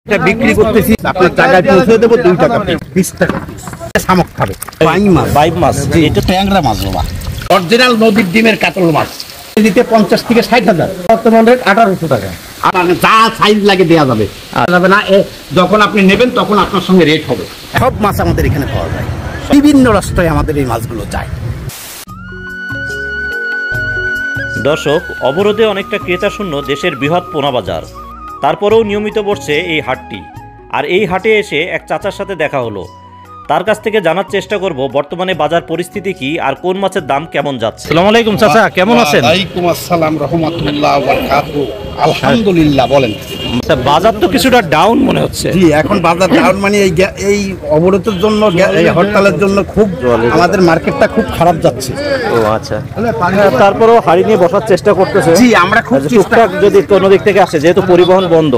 এটা বিক্রি করতেছি আপনার জায়গায় পৌঁছে দেবো 2 টাকা পিস 20 টাকা পিস শামুক খাবে বাইম মাছ এটা ট্যাংরা মাছ বাবা অরিজিনাল নদীর ডিমের কাতল মাছ দিতে 50 থেকে 60,000 বর্তমান রেট 1800 টাকা আর যা সাইজ লাগে দেয়া যাবে যাবে না যখন আপনি নেবেন তখন আপনার সঙ্গে রেট হবে সব মাছ আমাদের এখানে পাওয়া যায় বিভিন্ন রাষ্ট্রে আমাদের এই মাছগুলো যায়। দর্শক, অবরোধে অনেকটা ক্রেতা শূন্য দেশের বৃহৎ পোনা বাজার, তারপরেও নিয়মিত বসছে এই হাটটি। আর এই হাটে এসে এক চাচার সাথে দেখা হলো। তার কাছ থেকে জানার চেষ্টা করব বর্তমানে বাজার পরিস্থিতি কি আর কোন মাছের দাম কেমন যাচ্ছে। আসসালামু আলাইকুম চাচা, কেমন আছেন? ওয়ালাইকুম আসসালাম রাহমাতুল্লাহ ওয়া বারাকাতুহু। আলহামদুলিল্লাহ। বলেন। বাজার তো কিছুটা ডাউন মনে হচ্ছে। জি, এখন বাজার ডাউন মানে এই অবরোধের জন্য, এই হরতালের জন্য খুব আমাদের মার্কেটটা খুব খারাপ যাচ্ছে। ও আচ্ছা, তারপরেও হাড়ি নিয়ে বসার চেষ্টা করতেছে। জি, আমরা খুব টুকটাক যদি কোনো দিক থেকে আসে, যেহেতু পরিবহন বন্ধ।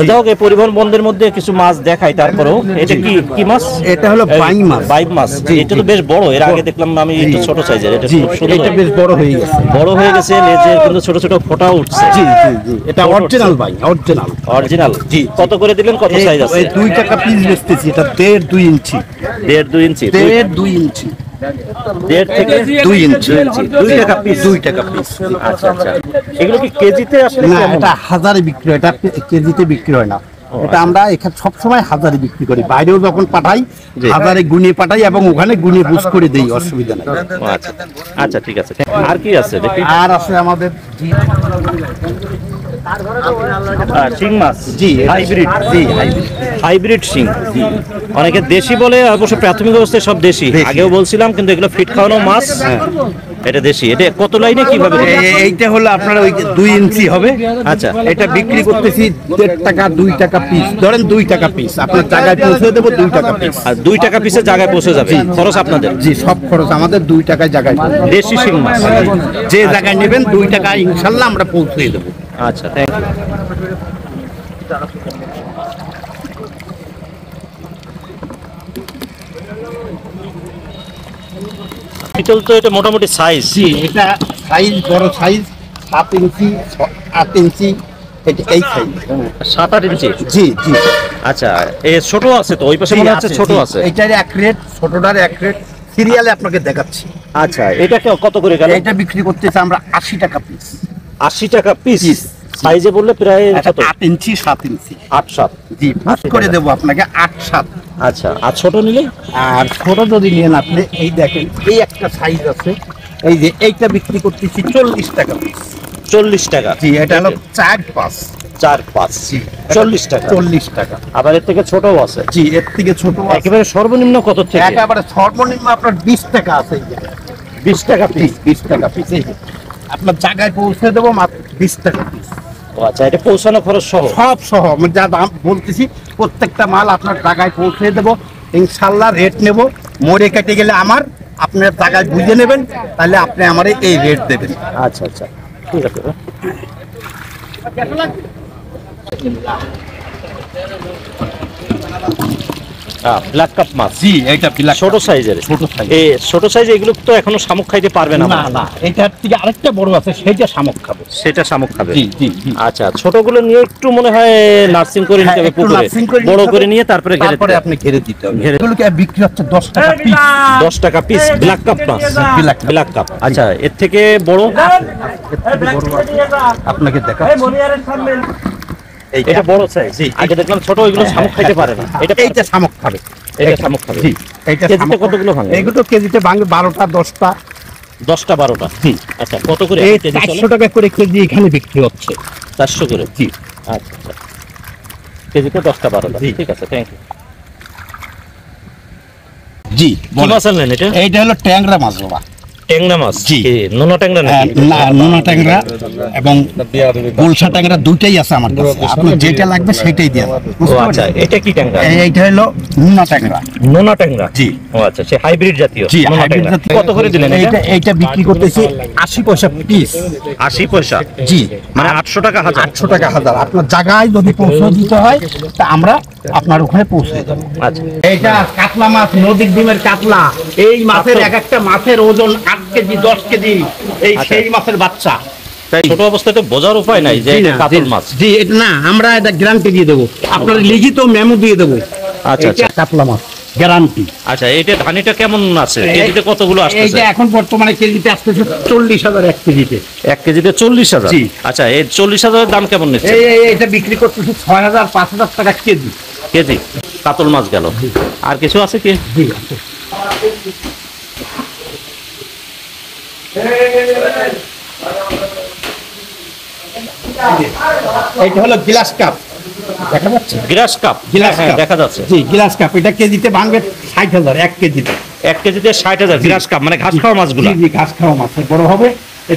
যাই হোক, এই পরিবহন বন্ধের মধ্যে কিছু মাছ দেখাই। তারপরেও এটা কি মাছ? এটা হলো বাইম মাছ। বাইম মাছ, এটা তো বেশ বড়। এর আগে দেখলাম আমি একটু ছোট সাইজের। এটা খুব সুন্দর, এটা বেশ বড় হয়ে গেছে। বড় হয়ে গেছে, লেজের কিন্তু ছোট ছোট ফোঁটা উঠছে। জি জি জি, এটা অরিজিনাল ভাই, অরিজিনাল। জি, কত করে দিলেন? কত সাইজ আছে? 2 টাকা পিস বেচতেছি। এটা 1.5-2 ইঞ্চি। 1.5-2 ইঞ্চি। 1.5-2 ইঞ্চি। 1.5 থেকে 2 ইঞ্চি। 2 টাকা পিস। 2 টাকা পিস। আচ্ছা আচ্ছা। এগুলো কি কেজিতে আসলে? না, এটা হাজারে বিক্রি হয়, এটা কেজিতে বিক্রি হয় না। এটা আমরা এখানে সবসময় হাজারে বিক্রি করি। বাইরেও যখন পাঠাই হাজারে গুনে পাঠাই এবং ওখানে গুনে বুঝ করে দেই, অসুবিধা নাই। আচ্ছা আচ্ছা, ঠিক আছে। আর কি আছে দেখি? আর আছে আমাদের শিং মাছ। জি, হাইব্রিড। জি, হাইব্রিড শিং। অনেকে দেশি বলে, অবশ্য প্রাথমিক অবস্থায় সব দেশি। আগেও বলছিলাম, কিন্তু এগুলো ফিট খাওয়ানো মাছ। এটা দেশি। এটা কত লাইনে কিভাবে? এইটা হলো আপনার ওই 2 ইঞ্চি হবে। আচ্ছা, এটা বিক্রি করতেছি 1.5 টাকা 2 টাকা পিস। ধরেন 2 টাকা পিস, আপনার জায়গায় পৌঁছে দেবো 2 টাকা পিস। আর 2 টাকা পিসের জায়গায় পৌঁছে যাবে। খরচ আপনাদের? জি, সব খরচ আমাদের। 2 টাকায় জায়গায় দেশি শিং মাছ যে জায়গায় নেবেন 2 টাকা ইনশাল্লাহ আমরা পৌঁছে দেবো। আচ্ছা, থ্যাংক ইউ। পিতল তো এটা মোটামুটি সাইজ। জি, এটা সাইজ বড় সাইজ 7 ইঞ্চি 8 ইঞ্চি। এটা এই সাইজ 7-8 ইঞ্চি। জি জি। আচ্ছা, এই ছোট আছে তো? ওই পাশে মনে হচ্ছে ছোট আছে। এটার এক রেট, ছোটটার এক রেট। সিরিয়ালে আপনাকে দেখাচ্ছি। আচ্ছা, এটা কত করে গেল? এটা বিক্রি করতেছি আমরা 80 টাকা পিস। 80 টাকা পিস। সাইজে বললে প্রায় 8 ইঞ্চি 7 ইঞ্চি। 8-7। জি, বুঝ করে দেবো আপনাকে 8-7। আচ্ছা, আর ছোট নিলে? আর ছোট যদি নেন আপনি, এই দেখেন এই একটা সাইজ আছে, এই যে এইটা বিক্রি করতেছি 40 টাকা পিস। 40 টাকা। জি, এটা হলো 4-5। 4-5। জি, 40 টাকা। 40 টাকা। আবার এর থেকে ছোটও আছে? জি, এর থেকে ছোট একেবারে সর্বনিম্ন কত থেকে? একেবারে সর্বনিম্ন আপনার 20 টাকা আছে। 20 টাকা পিস। 20 টাকা পিস। আপনার জায়গায় পৌঁছে দেবো মাত্র 20 টাকা পিস। ও আচ্ছা, এটা পৌঁছানো খরচ সহ? সব সহ, আমি যা দাম বলতেছি প্রত্যেকটা মাল আপনার জায়গায় পৌঁছে দেবো ইনশাল্লাহ। রেট নেব, মোড়ে কেটে গেলে আমার, আপনার জায়গায় বুঝে নেবেন, তাহলে আপনি আমার এই রেট দেবেন। আচ্ছা আচ্ছা, ঠিক আছে। ব্ল্যাক কাপ মাছ। জি, এটা ছোট সাইজের। এই ছোট সাইজ, এগুলো তো এখনো শামুক খাইতে পারবে না? না, এটার থেকে আরেকটা বড় আছে, সেইটা শামুক খাবে। সেটা শামুক খাবে। জি জি। আচ্ছা, ছোটগুলো নিয়ে একটু মনে হয় নার্সিং করে নিতে হবে পুকুরে, বড় করে নিয়ে তারপরে আপনি ঘেরে দিতে হবে। এগুলোকে বিক্রি হচ্ছে 10 টাকা পিস। 10 টাকা পিস ব্ল্যাক কাপ মাছ। Black carp. আচ্ছা, এর থেকে বড়? আপনাকে দেখাচ্ছি। এটা বড় সাইজ। আগে দেখলাম ছোট, ওইগুলো শামুক খাইতে পারে না। এইটা শামুক খাবে। এটা শামুক খাবে। জি। এইটা কেজিতে কতগুলো ভাঙে? এগুলো কেজিতে ভাঙে 12টা 10টা। 10টা 12টা। জি। আচ্ছা, কত করে কেজি? 400 টাকা করে কেজি এখানে বিক্রি হচ্ছে। 400 করে। জি। আচ্ছা আচ্ছা, কেজিতে 10টা 12টা। ঠিক আছে, থ্যাংক ইউ। জি, কি মাছ আনলেন এটা? এইটা হলো ট্যাংরা মাছ বাবা। ট্যাংরা মাছ? জি। নোনা ট্যাংরা নাকি? না, নোনা ট্যাংরা এবং গুলশা ট্যাংরা দুইটাই আছে আমার কাছে। আপনার যেটা লাগবে সেটাই দিয়ে দেব। ও আচ্ছা, এটা কি ট্যাংরা? এইটা হলো নোনা ট্যাংরা। নোনা ট্যাংরা? জি। ও আচ্ছা, সে হাইব্রিড জাতীয়। জি, নোনা হাইব্রিড ট্যাংরা। জাতীয়। কত করে দিলেন এটা? এইটা বিক্রি করতেছি 80 পয়সা পিস। 80 পয়সা? জি, মানে 800 টাকা হাজার। 800 টাকা হাজার। আপনার জায়গায় যদি পৌঁছে দিতে হয় তা আমরা আপনার ওখানে পৌঁছে দেব। আচ্ছা, এইটা কাতলা মাছ, নদীর ডিমের কাতলা। এই মাছের এক একটা মাছের ওজন 8 কেজি 10 কেজি। এই সেই মাছের বাচ্চা। তাই ছোট অবস্থায় তো বোঝার উপায় নাই যে এটা কাতল মাছ। জি, এটা না, আমরা এটা গ্যারান্টি দিয়ে দেবো, আপনার লিখিত মেমো দিয়ে দেবো। আচ্ছা আচ্ছা কাতলা মাছ গ্যারান্টি। আচ্ছা, এটা ধানিটা কেমন আছে, কেজিতে কতগুলো আসছে? এইটা এখন বর্তমানে কেজিতে আসতেছে 40,000 এক কেজিতে। 1 কেজিতে 40,000। জি। আচ্ছা, এই 40,000 দাম কেমন নিচ্ছে? এটা বিক্রি করতেছে 6,000 5,000 টাকা কেজি। কেজি কাতল মাছ গেল, আর কিছু আছে কি? জি আছে। এইটা হলো গ্লাস কাপ, দেখা যাচ্ছে? গ্লাস কাপ, গ্লাস হ্যাঁ কাপ দেখা যাচ্ছে। জি, গ্লাস কাপ। এটা কেজিতে ভাঙবে 60,000 এক কেজিতে। 1 কেজিতে 60,000 গ্লাস কাপ, মানে ঘাস খাওয়া মাছগুলো। জি, ঘাস খাওয়া মাছ বড় হবে।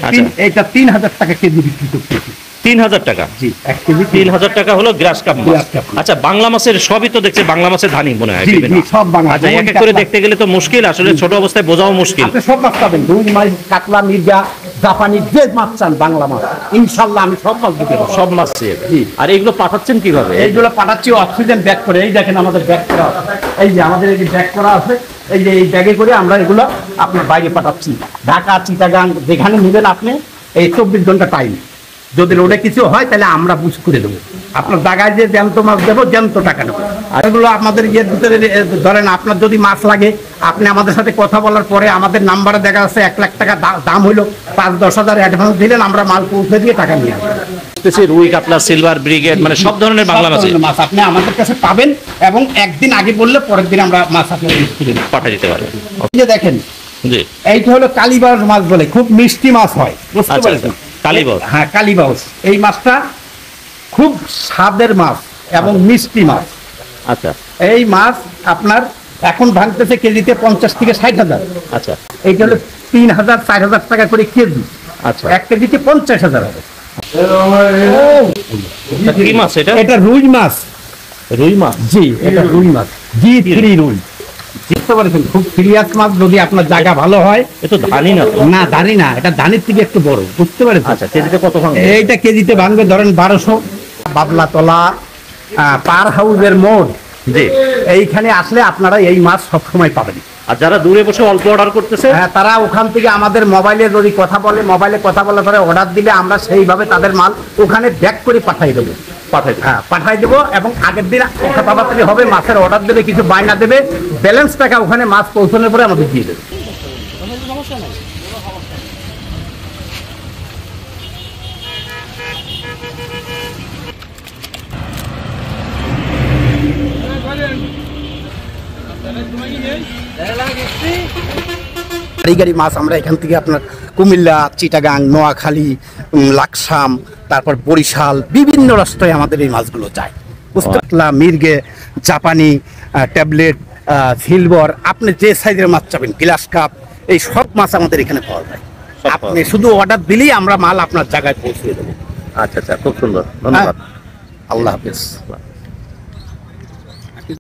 আচ্ছা। এটা 3,000 টাকা কেজি বিক্রি করতেছি। 3,000 টাকা? জি, এক কেজি 3,000 টাকা হলো গ্লাস কাপ মাছ। Glass carp. আচ্ছা, বাংলা মাছের সবই তো দেখছি বাংলা মাছের ধানি মনে হয় জি, বিভিন্ন। জি, সব বাংলা। আচ্ছা, এক এক করে দেখতে গেলে তো মুশকিল, আসলে ছোট অবস্থায় বোঝাও মুশকিল। আপনি সব মাছ পাবেন, রুই মাছ, কাতলা, মির্গা, জাপানি, যে মাছ চান বাংলা মাছ, ইনশাল্লাহ আমি সব মাছ দিতে পারবো। সব মাছ দিয়ে। জি। আর এগুলো পাঠাচ্ছেন কিভাবে? এইগুলো পাঠাচ্ছি অক্সিজেন ব্যাগ করে। এই দেখেন আমাদের ব্যাগ করা আছে, এই যে আমাদের এই যে ব্যাগ করা আছে, এই যে এই ব্যাগে করে আমরা এগুলো আপনার বাইরে পাঠাচ্ছি। ঢাকা, চিটাগাং, যেখানে নেবেন আপনি, এই 24 ঘন্টা টাইম। যদি রোডে কিছু হয় তাহলে আমরা বুঝ করে দেবো। আপনার জায়গায় যে জ্যান্ত মাছ দেবো, জ্যান্ত টাকা নেবো। আর এগুলো আমাদের ইয়ের ভিতরে ধরেন আপনার যদি মাছ লাগে, আপনি আমাদের সাথে কথা বলার পরে আমাদের নাম্বারে দেখা যাচ্ছে 1 লাখ টাকা দাম হইলো, 5-10 হাজার অ্যাডভান্স দিলেন, আমরা মাল পৌঁছে দিয়ে টাকা নিয়ে আসবো। রুই, কাতলা, সিলভার, ব্রিগেড, মানে সব ধরনের বাংলা মাছ মাছ আপনি আমাদের কাছে পাবেন, এবং একদিন আগে বললে পরের দিন আমরা মাছ আপনাদের পাঠিয়ে দিতে পারবেন। এই যে দেখেন, জি। এইটা হলো কালীবাউস মাছ বলে, খুব মিষ্টি মাছ হয়, বুঝতে আচ্ছা, পারছেন? কালীবাউস। হ্যাঁ, কালীবাউস। এই মাছটা খুব স্বাদের মাছ এবং মিষ্টি মাছ। আচ্ছা এই মাছ আপনার এখন ভাঙতেছে কেজিতে 50 থেকে 60,000। আচ্ছা এইটা হলো 3,000 4,000 টাকা করে কেজি। আচ্ছা। 1 কেজিতে 50,000 হবে। কি মাছ এটা? এটা রুই মাছ। রুই মাছ? জি, এটা রুই মাছ। G3 রুই। বুঝতে পারছেন? খুব সিরিয়াস মাছ, যদি আপনার জায়গা ভালো হয়। এ তো ধানি না তো? না, ধানি না, এটা ধানির থেকে একটু বড়, বুঝতে পারছেন? আচ্ছা, কেজিতে কত ভাঙবে? এইটা কেজিতে ভাঙবে ধরেন 1200। বাবলাতলা পার হাউসের মোড়, জি, এইখানে আসলে আপনারা এই মাছ সবসময় পাবেন। আর যারা দূরে বসে অল্প অর্ডার করতেছে, হ্যাঁ, তারা ওখান থেকে আমাদের মোবাইলে যদি কথা বলে, মোবাইলে কথা বলার পরে অর্ডার দিলে আমরা সেইভাবে তাদের মাল ওখানে ব্যাক করে পাঠিয়ে দেবো। হ্যাঁ, পাঠাই দেবো, এবং আগের দিন তাড়াতাড়ি হবে, মাছের অর্ডার দেবে, কিছু বায়না দেবে, ব্যালেন্স টাকা ওখানে মাছ পৌঁছানোর পরে আমাদের দিয়ে দেবে। গাড়ি মাছ আমরা এখান থেকে আপনার কুমিল্লা, চিটাগাং, নোয়াখালী, লাকসাম, তারপর বরিশাল, বিভিন্ন রাষ্ট্রে আমাদের এই মাছগুলো যায়। কাতলা, মির্গে, জাপানি, ট্যাবলেট, সিলভার, আপনি যে সাইজের মাছ চাবেন, গ্লাস কাপ, এই সব মাছ আমাদের এখানে পাওয়া যায়। আপনি শুধু অর্ডার দিলেই আমরা মাল আপনার জায়গায় পৌঁছে দেবো। আচ্ছা আচ্ছা, খুব সুন্দর, ধন্যবাদ। আল্লাহ হাফেজ।